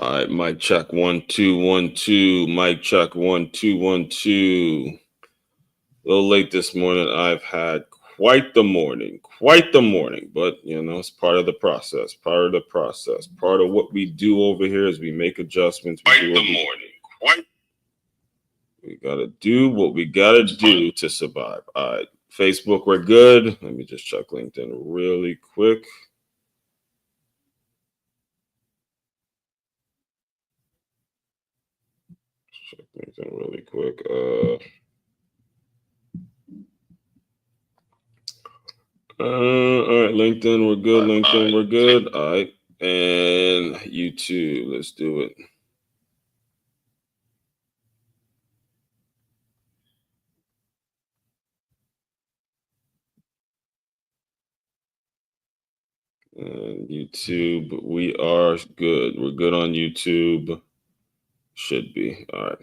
All right, mic check 1 2 1 2. Mic check 1 2 1 2. A little late this morning. I've had quite the morning, but it's part of the process. Part of what we do over here is we make adjustments. We gotta do what we gotta do to survive. All right, Facebook, we're good. Let me just check LinkedIn really quick. Check LinkedIn really quick. All right, LinkedIn, we're good. LinkedIn, we're good. All right, and YouTube, let's do it. And YouTube, we are good. We're good on YouTube. Should be. All right.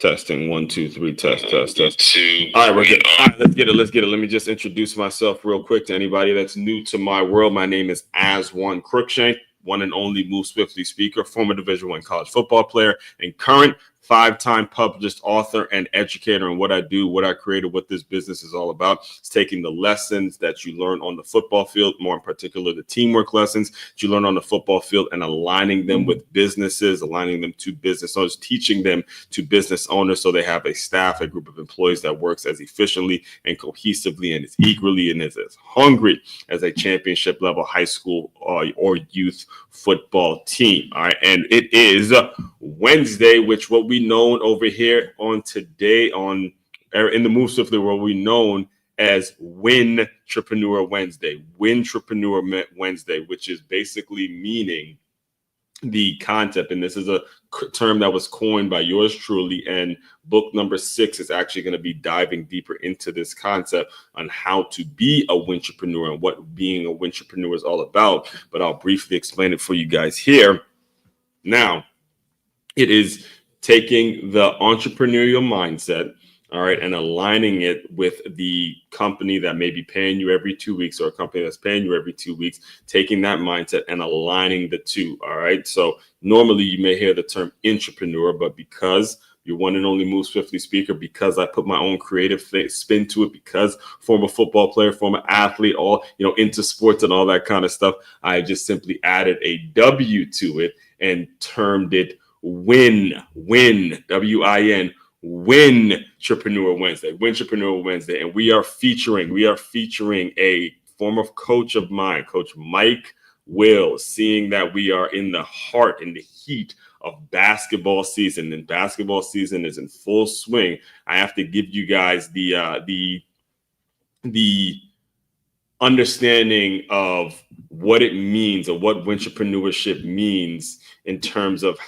Testing 1 2 3. Test. All right, we're good. All right, let's get it. Let me just introduce myself real quick to anybody that's new to my world. My name is As1 Crookshank, one and only Move Swiftly speaker, former Division I college football player, and current 5-time published author and educator. And what I do, what I created, what this business is all about is taking the lessons that you learn on the football field, more in particular the teamwork lessons that you learn on the football field, and aligning them with businesses, aligning them to business owners, teaching them to business owners so they have a staff, a group of employees that works as efficiently and cohesively and as eagerly and as hungry as a championship level high school or youth football team. All right. And it is Wednesday, which what we known over here on today in the Move Swiftly world, we known as Win-Trapreneur Wednesday. Win-Trapreneur Wednesday, which is basically meaning the concept, and this is a term that was coined by yours truly, and book number 6 is actually going to be diving deeper into this concept on how to be a wintrapreneur and what being a wintrapreneur is all about. But I'll briefly explain it for you guys here. Now, it is taking the entrepreneurial mindset, all right, and aligning it with the company that may be paying you every 2 weeks, or a company that's paying you every 2 weeks, taking that mindset and aligning the two. All right. So normally you may hear the term intrapreneur, but because you're one and only Move Swiftly speaker, because I put my own creative spin to it, because former football player, former athlete, all into sports and all that kind of stuff, I just simply added a W to it and termed it Win, W-I-N, Win-Trapreneur Wednesday. And we are featuring a former coach of mine, Coach Mike Will, seeing that we are in the heat of basketball season, and basketball season is in full swing. I have to give you guys the understanding of what it means, or what entrepreneurship means in terms of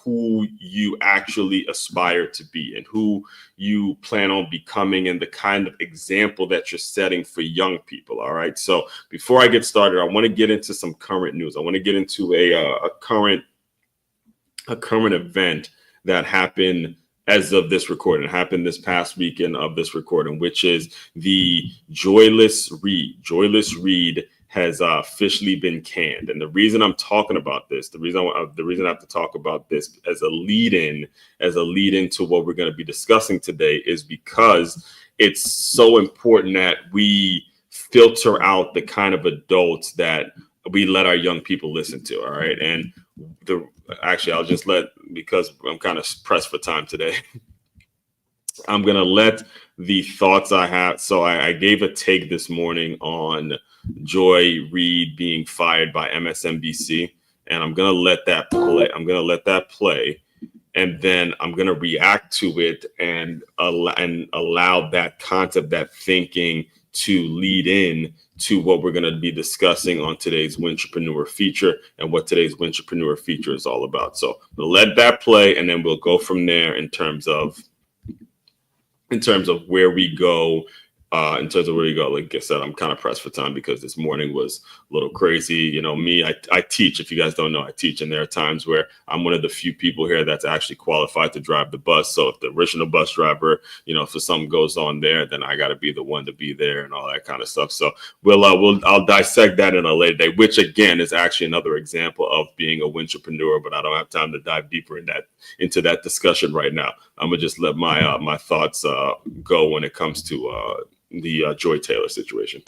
who you actually aspire to be and who you plan on becoming, and the kind of example that you're setting for young people. All right. So before I get started, I want to get into some current news. I want to get into a current event that happened as of this recording. It happened this past weekend of this recording, which is the Joyless Read. Joyless Read has officially been canned. And the reason I'm talking about this, the reason I have to talk about this as a lead-in to what we're going to be discussing today, is because it's so important that we filter out the kind of adults that we let our young people listen to. All right. And I'll just because I'm kind of pressed for time today, I'm going to let the thoughts I have. So I gave a take this morning on Joy Reid being fired by MSNBC, and I'm going to let that play. And then I'm going to react to it and allow that concept, that thinking, to lead in to what we're going to be discussing on today's Win-Trapreneur feature, and what today's Win-Trapreneur feature is all about. So we'll let that play, and then we'll go from there in terms of where we go In terms of where you go, like I said, I'm kind of pressed for time because this morning was a little crazy. You know, me, I teach. If you guys don't know, I teach. And there are times where I'm one of the few people here that's actually qualified to drive the bus. So if the original bus driver, you know, if something goes on there, then I got to be the one to be there and all that kind of stuff. So I'll dissect that in a later day, which again is actually another example of being a Win-Trapreneur, but I don't have time to dive deeper into that discussion right now. I'm gonna just let my thoughts go when it comes to the Joy Taylor situation.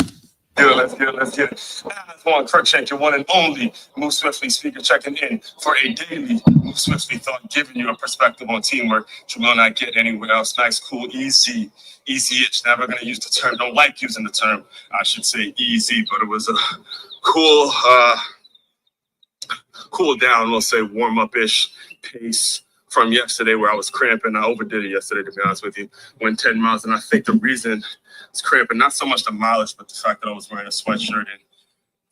Let's get it. One Crookshank, your one and only Move Swiftly speaker, checking in for a daily Move Swiftly thought, giving you a perspective on teamwork you will not get anywhere else. Nice, cool, easy-ish. Never going to use the term, don't like using the term, I should say easy, but it was a cool down, we'll say warm-up-ish pace from yesterday where I was cramping. I overdid it yesterday, to be honest with you. Went 10 miles, and I think the reason it's cramping, not so much the mileage, but the fact that I was wearing a sweatshirt and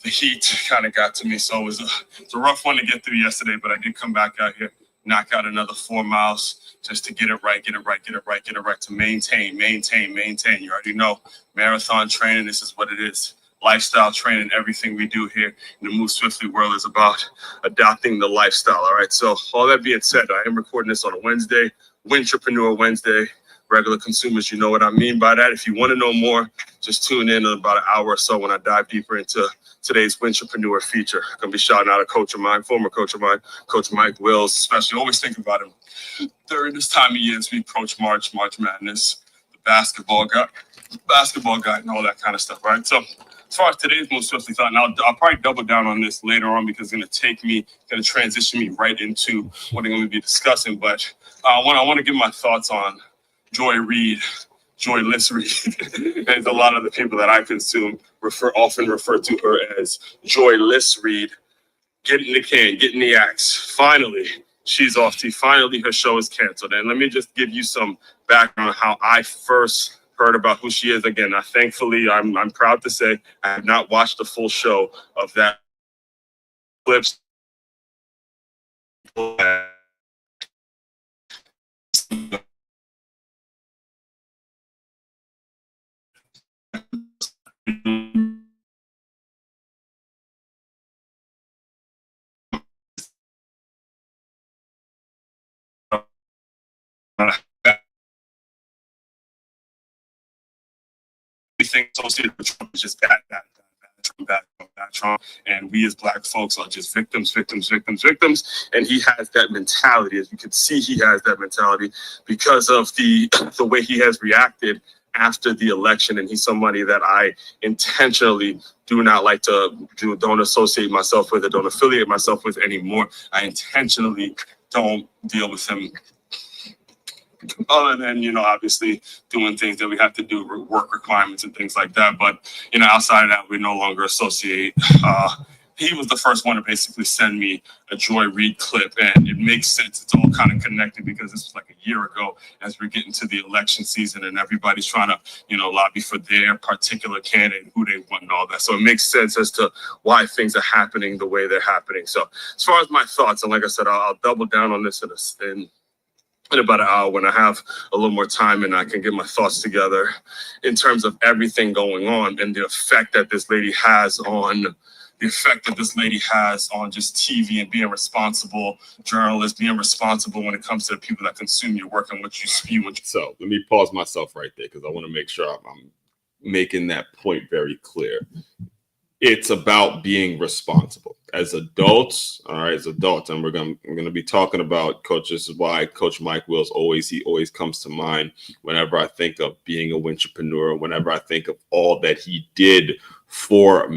the heat kind of got to me. So it's a rough one to get through yesterday, but I did come back out here, knock out another 4 miles just to get it right, to maintain. You already know, marathon training, this is what it is. Lifestyle training, everything we do here in the Move Swiftly world is about adopting the lifestyle, all right? So all that being said, I am recording this on a Wednesday, Win-Trapreneur Wednesday. Regular consumers, you know what I mean by that. If you want to know more, just tune in about an hour or so when I dive deeper into today's Win-Trapreneur feature. I'm going to be shouting out a coach of mine, former coach of mine, Coach Mike Wills, especially. Always think about him during this time of year as we approach March Madness, the basketball guy, and all that kind of stuff, right? So as far as today's Move Swiftly thought, and I'll probably double down on this later on because it's going to transition me right into what I'm going to be discussing. But I want to give my thoughts on Joyless Reed. And a lot of the people that I consume often refer to her as Joyless Reed. Get in the can, get in the axe. Finally, she's off TV. Finally, her show is canceled. And let me just give you some background on how I first heard about who she is. Again, I'm proud to say I have not watched the full show of that clips. Everything associated with Trump is just that Trump, and we as Black folks are just victims. And he has that mentality, as you can see, he has that mentality because of the way he has reacted after the election. And he's somebody that I intentionally do not like don't associate myself with or don't affiliate myself with anymore. I intentionally don't deal with him other than, obviously doing things that we have to do, work requirements and things like that. But, outside of that, we no longer associate. He was the first one to basically send me a Joy Reid clip, and it makes sense. It's all kind of connected because this was like a year ago as we're getting to the election season and everybody's trying to, lobby for their particular candidate, who they want and all that. So it makes sense as to why things are happening the way they're happening. So as far as my thoughts, and like I said, I'll double down on this in about an hour when I have a little more time and I can get my thoughts together in terms of everything going on and the effect that this lady has on just TV and being responsible journalist, being responsible when it comes to the people that consume your work and what you spew. So let me pause myself right there because I want to make sure I'm making that point very clear. It's about being responsible as adults. All right, as adults, and we're gonna be talking about Coach. This is why Coach Mike Wills always comes to mind whenever I think of being a Win-Trapreneur. Whenever I think of all that he did for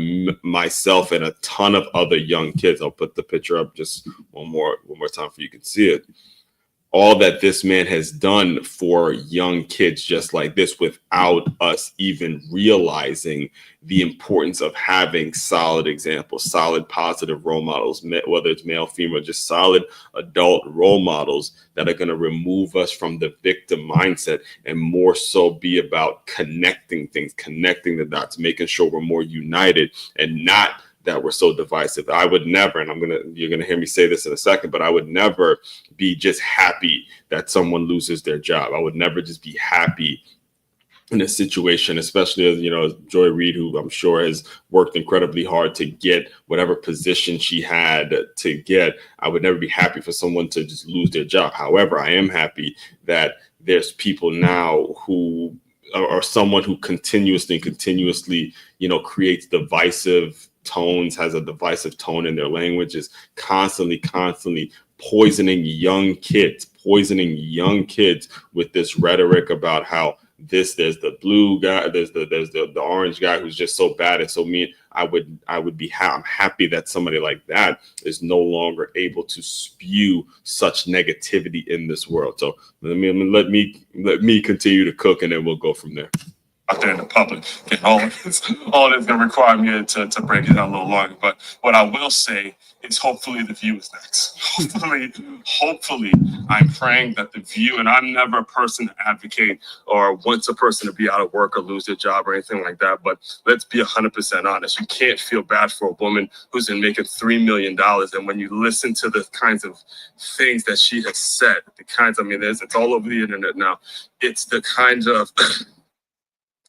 myself and a ton of other young kids. I'll put the picture up just one more time for you can see it. All that this man has done for young kids just like this without us even realizing the importance of having solid examples, solid positive role models, whether it's male, female, just solid adult role models that are going to remove us from the victim mindset and more so be about connecting things, connecting the dots, making sure we're more united and not that we're so divisive. I would never, and you're gonna hear me say this in a second, but I would never be just happy that someone loses their job. I would never just be happy in a situation, especially as, you know, Joy Reid, who I'm sure has worked incredibly hard to get whatever position she had to get. I would never be happy for someone to just lose their job. However, I am happy that there's people now who are someone who continuously, you know, creates divisive tones, has a divisive tone in their language, is constantly poisoning young kids with this rhetoric about how there's the blue guy, there's the orange guy who's just so bad and so mean. I'm happy that somebody like that is no longer able to spew such negativity in this world. So let me continue to cook, and then we'll go from there. Out there in the public. Again, all this is going to require me to break it down a little longer. But what I will say is hopefully The View is next. Hopefully, I'm praying that The View, and I'm never a person to advocate or wants a person to be out of work or lose their job or anything like that. But let's be 100% honest. You can't feel bad for a woman who's been making $3 million. And when you listen to the kinds of things that she has said, it's all over the internet now. It's the kind of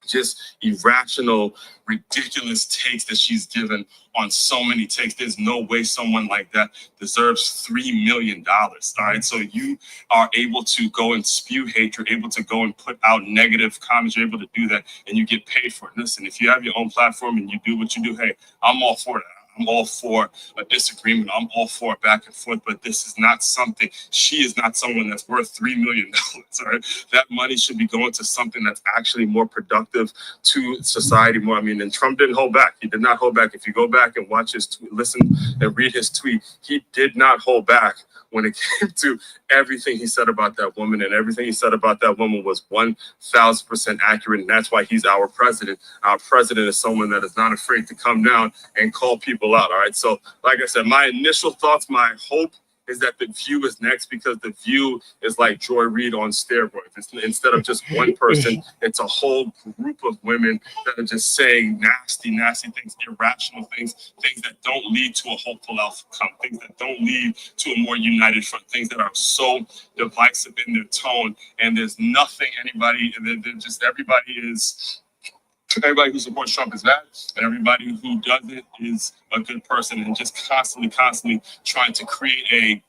just irrational, ridiculous takes that she's given on so many takes. There's no way someone like that deserves $3 million. All right. So you are able to go and spew hate. You're able to go and put out negative comments. You're able to do that, and you get paid for it. Listen, if you have your own platform and you do what you do, hey, I'm all for that. I'm all for a disagreement. I'm all for it back and forth, but this is not something, she is not someone that's worth $3 million. All right. That money should be going to something that's actually more productive to society more. And Trump didn't hold back. He did not hold back. If you go back and watch his tweet, listen and read his tweet, he did not hold back when it came to everything he said about that woman, and everything he said about that woman was 1,000% accurate. And that's why he's our president. Our president is someone that is not afraid to come down and call people out. All right. So like I said, my initial thoughts, my hope is that The View is next, because The View is like Joy Reid on steroids. Instead of just one person, it's a whole group of women that are just saying nasty things, irrational things that don't lead to a hopeful outcome, things that don't lead to a more united front, things that are so divisive in their tone. And there's nothing everybody who supports Trump is bad, and everybody who doesn't is a good person, and just constantly trying to create a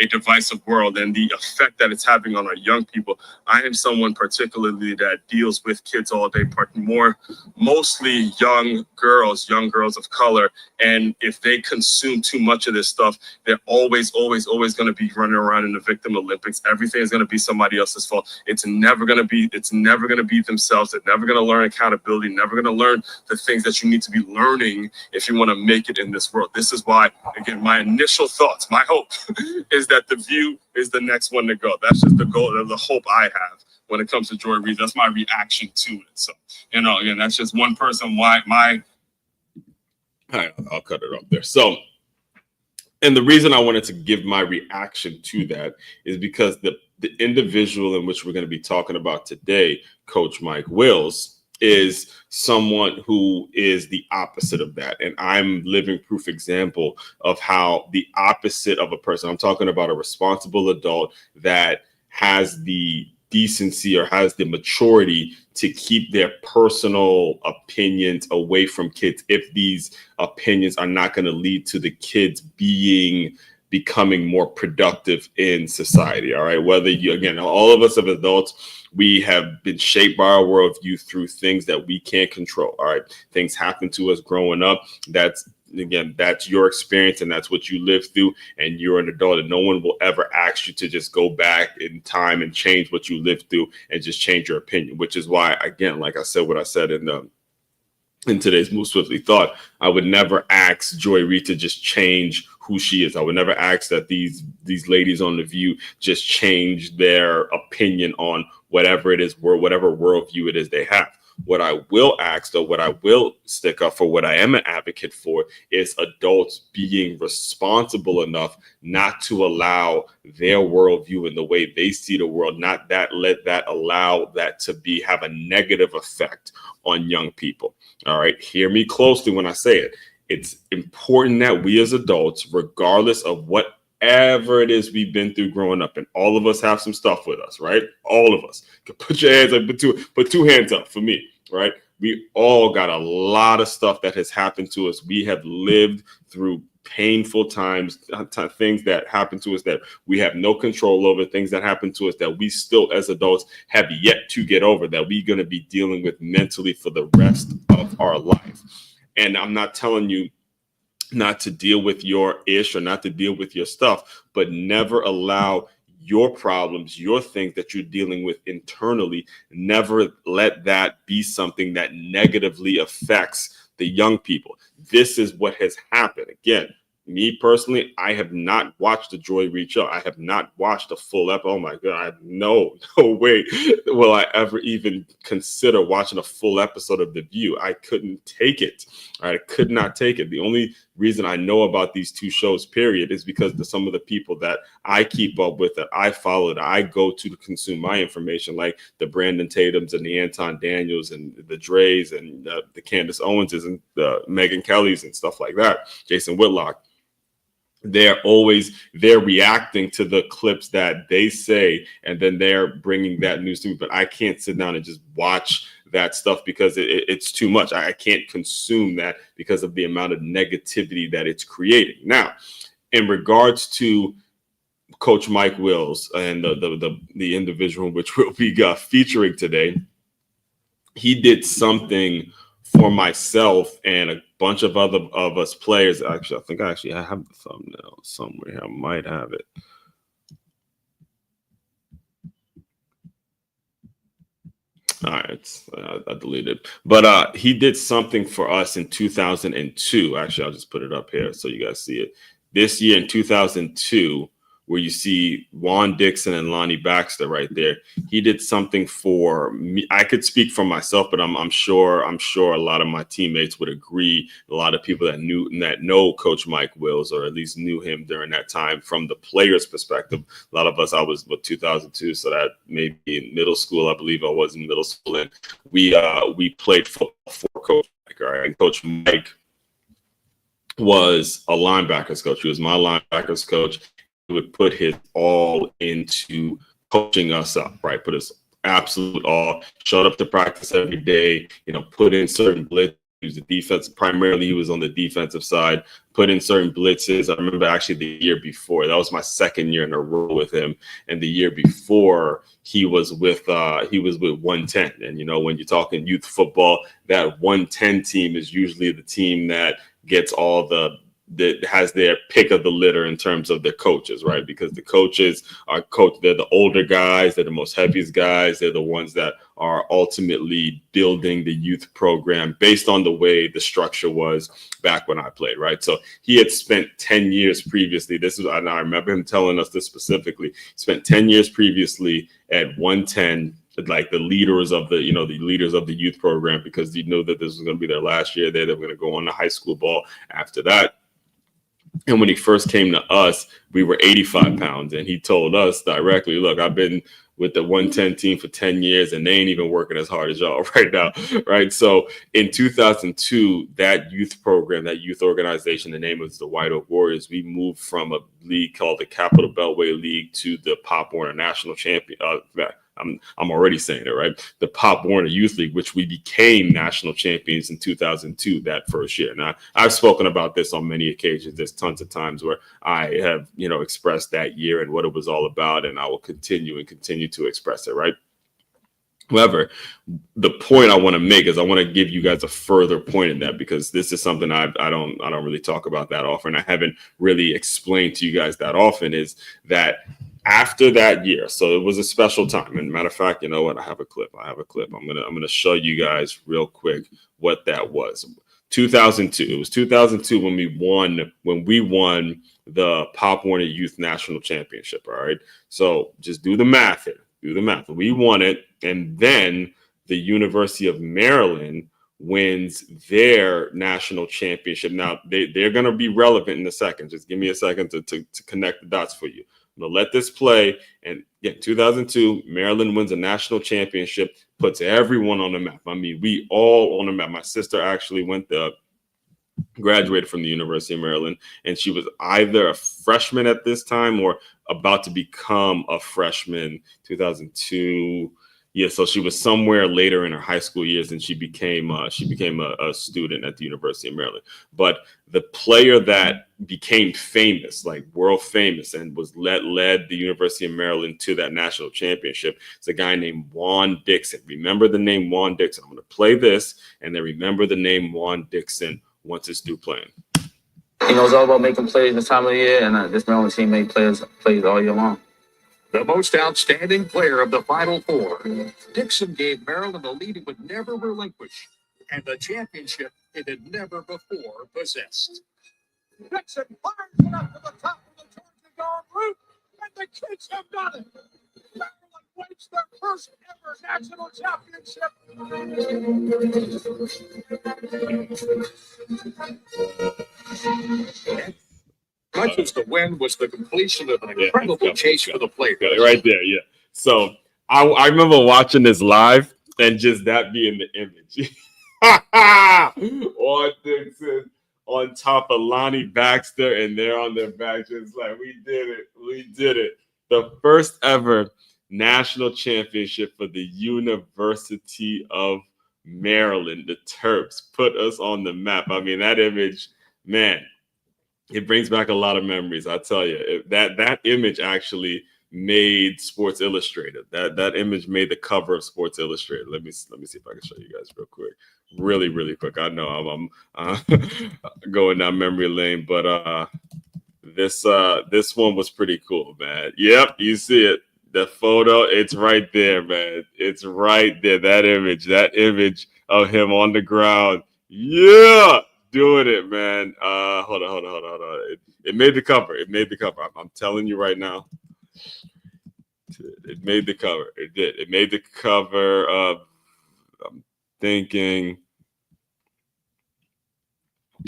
divisive world, and the effect that it's having on our young people. I am someone particularly that deals with kids all day, mostly young girls of color. And if they consume too much of this stuff, they're always going to be running around in the victim Olympics. Everything is going to be somebody else's fault. It's never going to be themselves. They're never going to learn accountability, never going to learn the things that you need to be learning if you want to make it in this world. This is why, again, my initial thoughts, my hope is that The View is the next one to go. That's just the goal, the hope I have when it comes to Joy Reid. That's my reaction to it. So, again, that's just one person. I'll cut it off there. So, and the reason I wanted to give my reaction to that is because the individual in which we're going to be talking about today, Coach Mike Wills, is someone who is the opposite of that. And I'm living proof example of how the opposite of a person, I'm talking about a responsible adult that has the decency or has the maturity to keep their personal opinions away from kids if these opinions are not going to lead to the kids becoming more productive in society. All right. Whether you, again, all of us as adults, we have been shaped by our worldview through things that we can't control. All right. Things happen to us growing up. That's your experience, and that's what you lived through, and you're an adult, and no one will ever ask you to just go back in time and change what you lived through and just change your opinion, which is why, again, like I said, what I said in today's Move Swiftly Thought, I would never ask Joy Reid to just change who she is. I would never ask that these ladies on The View just change their opinion on whatever it is, whatever worldview it is they have. What I will ask, though, what I will stick up for, what I am an advocate for, is adults being responsible enough not to allow their worldview and the way they see the world, not that let that allow that to have a negative effect on young people. All right. Hear me closely when I say it. It's important that we as adults, regardless of what whatever it is we've been through growing up, and all of us have some stuff with us, right? All of us. Put your hands up, put two hands up for me, right? We all got a lot of stuff that has happened to us. We have lived through painful times, things that happen to us that we have no control over, things that happen to us that we still as adults have yet to get over, that we're going to be dealing with mentally for the rest of our life. And I'm not telling you not to deal with your ish or not to deal with your stuff, but never allow your problems, your things that you're dealing with internally, never let that be something that negatively affects the young people. This is what has happened. Again, me personally, I have not watched the Joy Reach Up. I have not watched a full episode. Oh my God, no way will I ever even consider watching a full episode of The View. I couldn't take it. I could not take it. The only reason I know about these two shows, period, is because some of the people that I keep up with, that I follow, that I go to consume my information, like the Brandon Tatums and the Anton Daniels and the Dre's and the Candace Owenses and the Megan Kellys and stuff like that, Jason Whitlock. They're reacting to the clips that they say, and then they're bringing that news to me. But I can't sit down and just watch that stuff because it's too much. I can't consume that because of the amount of negativity that it's creating. Now, in regards to Coach Mike Wills and the individual which we'll be featuring today, he did something for myself and a bunch of other of us players. Actually, I think I have the thumbnail somewhere. I might have it. All right, I deleted it. But he did something for us in 2002. Actually, I'll just put it up here so you guys see it. This year in 2002, where you see Juan Dixon and Lonnie Baxter right there. He did something for me. I could speak for myself, but I'm sure a lot of my teammates would agree. A lot of people that know Coach Mike Wills, or at least knew him during that time from the player's perspective. A lot of us, I was 2002, so that maybe in middle school, I believe I was in middle school, and we played football for Coach Mike. All right, and Coach Mike was a linebackers coach. He was my linebackers coach. Would put his all into coaching us up, right? Put his absolute all, showed up to practice every day, put in certain blitzes. He was the defense, primarily he was on the defensive side, put in certain blitzes. I remember actually the year before, that was my second year in a row with him. And the year before he was with 110. And when you're talking youth football, that 110 team is usually the team that gets all that has their pick of the litter in terms of their coaches, right? Because the coaches they're the older guys, they're the most heaviest guys, they're the ones that are ultimately building the youth program based on the way the structure was back when I played, right? So he had spent 10 years previously. And I remember him telling us this specifically. Spent 10 years previously at 110, like the leaders of the youth program, because you know that this was going to be their last year there. They were going to go on to high school ball after that. And when he first came to us, we were 85 pounds. And he told us directly, look, I've been with the 110 team for 10 years and they ain't even working as hard as y'all right now. Right. So in 2002, that youth program, that youth organization, the name was the White Oak Warriors. We moved from a league called the Capital Beltway League to the Pop Warner National Champion. I'm already saying it, right? The Pop Warner Youth League, which we became national champions in 2002, that first year. Now, I've spoken about this on many occasions. There's tons of times where I have, expressed that year and what it was all about, and I will continue to express it, right? However, the point I want to make is I want to give you guys a further point in that, because this is something I don't really talk about that often. I haven't really explained to you guys that often, is that after that year, so it was a special time. And matter of fact, you know what? I have a clip. I'm gonna show you guys real quick what that was. 2002. It was 2002 when we won the Pop Warner Youth National Championship. All right. So just do the math here. Do the math. We won it, and then the University of Maryland wins their national championship. Now they're going to be relevant in a second. Just give me a second to connect the dots for you. I'm going to let this play. And yeah, 2002, Maryland wins a national championship, puts everyone on the map. I mean, we all on the map. My sister actually went graduated from the University of Maryland, and she was either a freshman at this time or about to become a freshman. 2002. Yeah, so she was somewhere later in her high school years, and she became a student at the University of Maryland. But the player that became famous, like world famous, and was led the University of Maryland to that national championship is a guy named Juan Dixon. Remember the name Juan Dixon. I'm going to play this, and then remember the name Juan Dixon once it's due playing. He knows all about making plays this time of the year, and this Maryland team made plays all year long. The most outstanding player of the Final Four, Dixon gave Maryland a lead it would never relinquish, and the championship it had never before possessed. Dixon fires it up to the top of the Georgia Dome roof, and the kids have done it. Maryland wins their first ever national championship. Much as the win was the completion of an incredible chase for the players. Right there, yeah. So I remember watching this live and just that being the image. Juan Dixon on top of Lonnie Baxter, and they're on their back just like, we did it. We did it. The first ever national championship for the University of Maryland. The Terps put us on the map. I mean, that image, man, it brings back a lot of memories. I tell you, that image actually made Sports Illustrated. That image made the cover of Sports Illustrated. Let me see if I can show you guys real quick, really quick. I know I'm going down memory lane, but this one was pretty cool, man. Yep, you see it. The photo, it's right there, man. It's right there. That image of him on the ground. Yeah. Doing it, man. Hold on. It made the cover. I'm telling you right now. It made the cover. It did. It made the cover of, I'm thinking.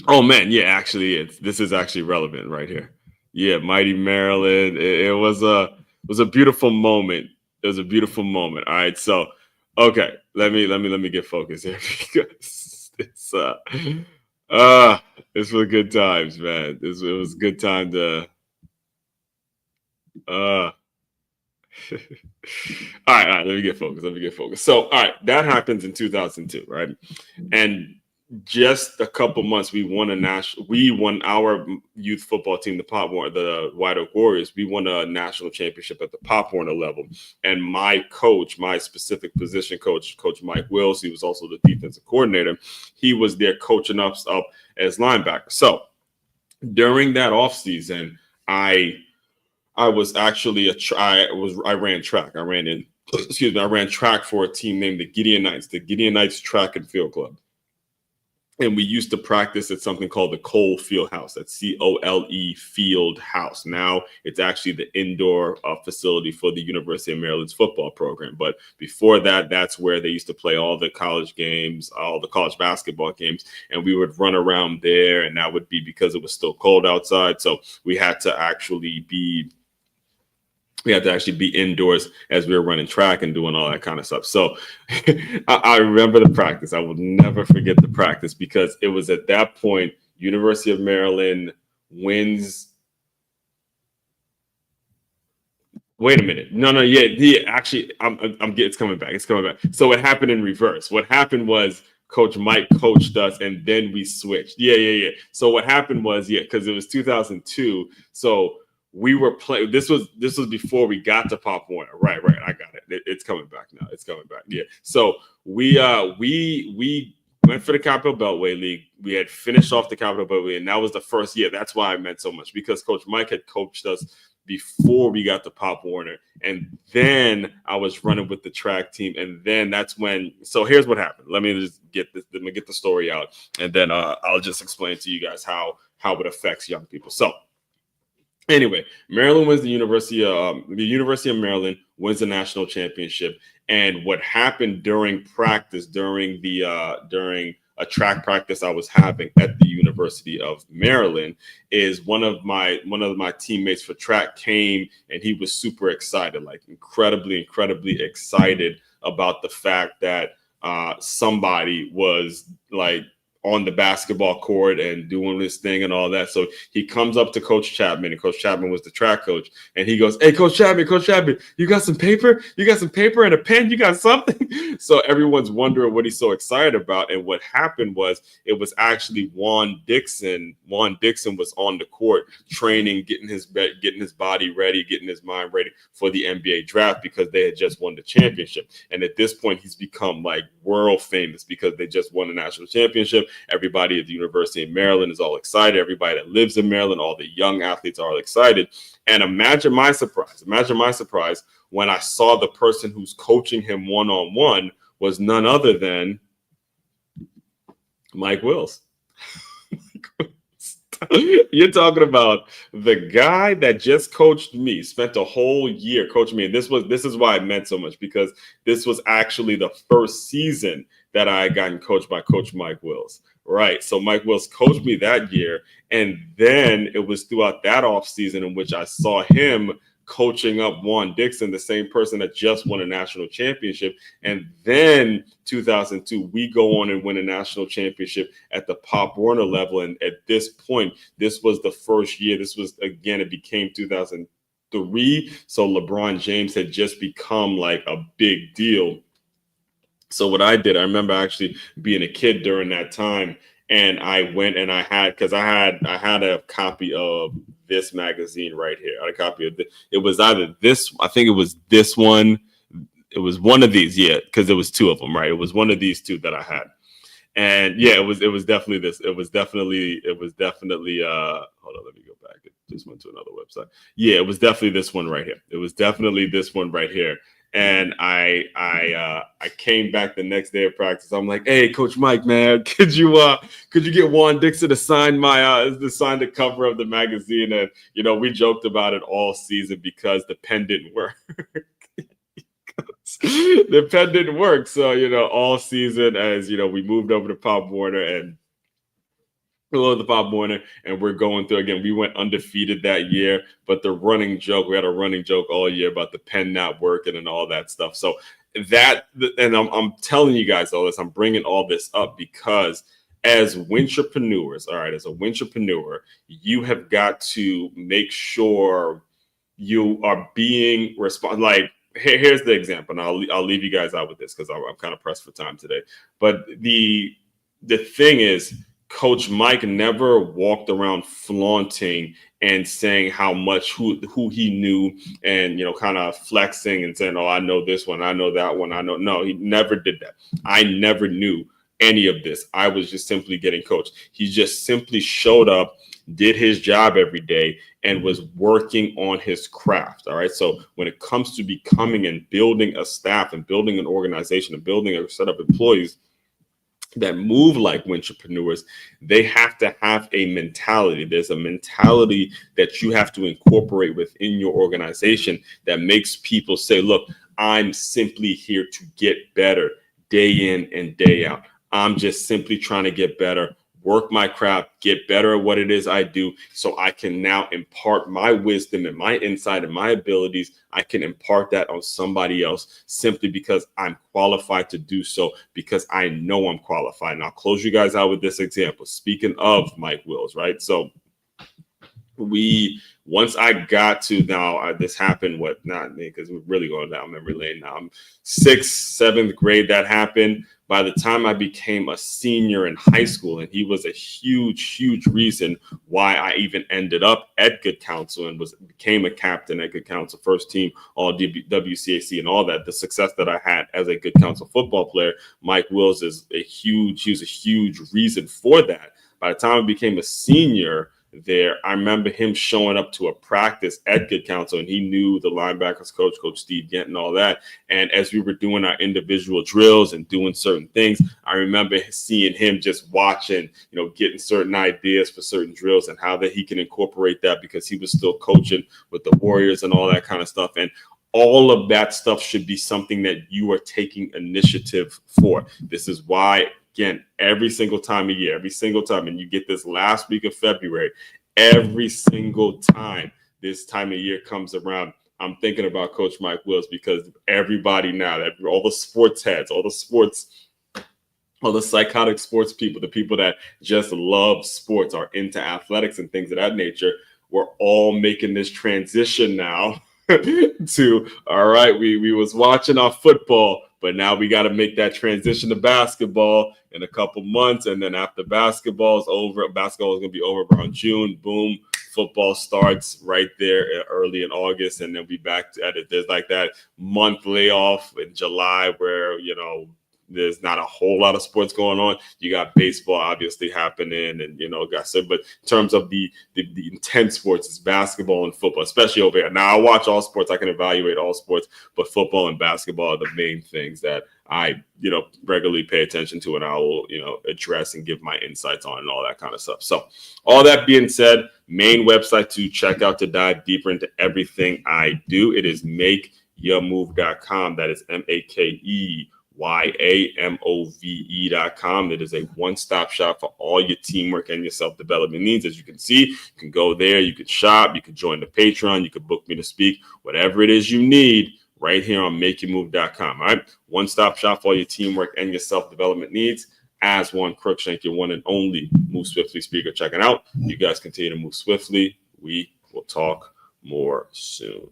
Oh man, yeah, actually this is actually relevant right here. Yeah, Mighty Maryland. It was a beautiful moment. It was a beautiful moment. All right, so okay, let me get focused here because it's for good times, man. It was a good time to all right, let me get focused. So, all right, that happens in 2002, right? And just a couple months, we won our youth football team, the White Oak Warriors. We won a national championship at the Pop Warner level. And my specific position coach, Coach Mike Wills, he was also the defensive coordinator. He was there coaching us up as linebacker. So during that offseason, I was actually I ran track. I ran track for a team named the Gideon Knights Track and Field Club. And we used to practice at something called the Cole Field House. That's COLE Field House. Now it's actually the indoor facility for the University of Maryland's football program. But before that, that's where they used to play all the college games, all the college basketball games. And we would run around there. And that would be because it was still cold outside. So we had to actually be indoors as we were running track and doing all that kind of stuff. So I remember the practice. I will never forget the practice because it was at that point, University of Maryland wins. Wait a minute. No. Yeah. Actually, it's coming back. It's coming back. So it happened in reverse. What happened was Coach Mike coached us and then we switched. Yeah. So what happened was, because it was 2002. So we were playing. This was before we got to Pop Warner. Right. I got it. It's coming back now. It's coming back. Yeah. So we went for the Capital Beltway League. We had finished off the Capital Beltway, and that was the first year. That's why it meant so much, because Coach Mike had coached us before we got to Pop Warner, and then I was running with the track team, and then that's when. So here's what happened. Let me just get this. Let me get the story out, and then I'll just explain to you guys how it affects young people. So. Anyway, Maryland wins the University of Maryland wins the national championship. And what happened during practice, during a track practice I was having at the University of Maryland, is one of my teammates for track came and he was super excited, like incredibly excited about the fact that somebody was like on the basketball court and doing this thing and all that. So he comes up to Coach Chapman, and Coach Chapman was the track coach. And he goes, "Hey, Coach Chapman, you got some paper? You got some paper and a pen? You got something?" So everyone's wondering what he's so excited about. And what happened was it was actually Juan Dixon. Juan Dixon was on the court training, getting his body ready, getting his mind ready for the NBA draft because they had just won the championship. And at this point, he's become like world famous because they just won a national championship. Everybody at the University of Maryland is all excited. Everybody that lives in Maryland, all the young athletes are all excited. And imagine my surprise when I saw the person who's coaching him one-on-one was none other than Mike Wills. You're talking about the guy that just coached me, spent a whole year coaching me. And this is why it meant so much, because this was actually the first season that I had gotten coached by Coach Mike Wills. Right. So Mike Wills coached me that year. And then it was throughout that offseason in which I saw him coaching up Juan Dixon, the same person that just won a national championship. And then 2002, we go on and win a national championship at the Pop Warner level. And at this point, this was the first year. This was, again, it became 2003. So LeBron James had just become like a big deal. So what I did, I remember actually being a kid during that time, and I went and I had a copy of this magazine right here. I had a copy of it was either this, I think it was this one. It was one of these, yeah, because there was two of them, right? It was one of these two that I had. And yeah, it was definitely this. It was definitely hold on, let me go back. It just went to another website. Yeah, it was definitely this one right here. It was definitely this one right here. And I came back the next day of practice. I'm like, "Hey, Coach Mike, man, could you get Juan Dixon to sign the cover of the magazine?" And we joked about it all season because the pen didn't work. The pen didn't work. So all season, as we moved over to Pop Warner and we're going through again. We went undefeated that year, but we had a running joke all year about the pen not working and all that stuff. So I'm telling you guys all this. I'm bringing all this up because as Win-Trapreneurs, all right, as a Win-Trapreneur, you have got to make sure you are being responsible. Like, here's the example, and I'll leave you guys out with this because I'm kind of pressed for time today. But the thing is, Coach Mike never walked around flaunting and saying how much who he knew and kind of flexing and saying, "Oh, I know this one, I know that one, I know." No, he never did that. I never knew any of this. I was just simply getting coached. He just simply showed up, did his job every day, and was working on his craft. All right. So when it comes to becoming and building a staff and building an organization and building a set of employees that move like Win-Trapreneurs, they have to have a mentality. There's a mentality that you have to incorporate within your organization that makes people say, "Look, I'm simply here to get better day in and day out. I'm just simply trying to get better, work my craft, get better at what it is I do, so I can now impart my wisdom and my insight and my abilities. I can impart that on somebody else simply because I'm qualified to do so, because I know I'm qualified." And I'll close you guys out with this example. Speaking of Mike Wills, right? So once I got to this happened, not me, because we're really going down memory lane now. I'm 6th, 7th grade. That happened. By the time I became a senior in high school, and he was a huge reason why I even ended up at Good Counsel and became a captain at Good Counsel, first team all WCAC and all that. The success that I had as a Good Counsel football player, Mike Wills he was a huge reason for that. By the time I became a senior there, I remember him showing up to a practice at Good Counsel, and he knew the linebackers coach, Coach Steve Gant, and all that. And as we were doing our individual drills and doing certain things, I remember seeing him just watching, getting certain ideas for certain drills and how that he can incorporate that, because he was still coaching with the Warriors and all that kind of stuff. And all of that stuff should be something that you are taking initiative for. This is why, again, every single time, and you get this last week of February, every single time this time of year comes around, I'm thinking about Coach Mike Wills, because everybody now, all the sports heads, all the sports all the psychotic sports people, the people that just love sports, are into athletics and things of that nature, we're all making this transition now to, all right, we was watching our football, but now we got to make that transition to basketball in a couple months. And then after basketball is over, basketball is going to be over around June. Boom, football starts right there early in August. And then we back at it. There's like that month layoff in July where, there's not a whole lot of sports going on. You got baseball obviously happening, and but in terms of the intense sports, it's basketball and football, especially over here. Now I watch all sports, I can evaluate all sports, but football and basketball are the main things that I regularly pay attention to, and I will address and give my insights on and all that kind of stuff. So all that being said, main website to check out to dive deeper into everything I do, it is makeyourmove.com. That is MakeYamove.com. It is a one-stop shop for all your teamwork and your self-development needs. As you can see, you can go there, you can shop, you can join the Patreon, you can book me to speak, whatever it is you need, right here on MakeYourMove.com. All right, one-stop shop for all your teamwork and your self-development needs. As one, Crookshank, your one and only Move Swiftly speaker, checking out. You guys continue to move swiftly. We will talk more soon.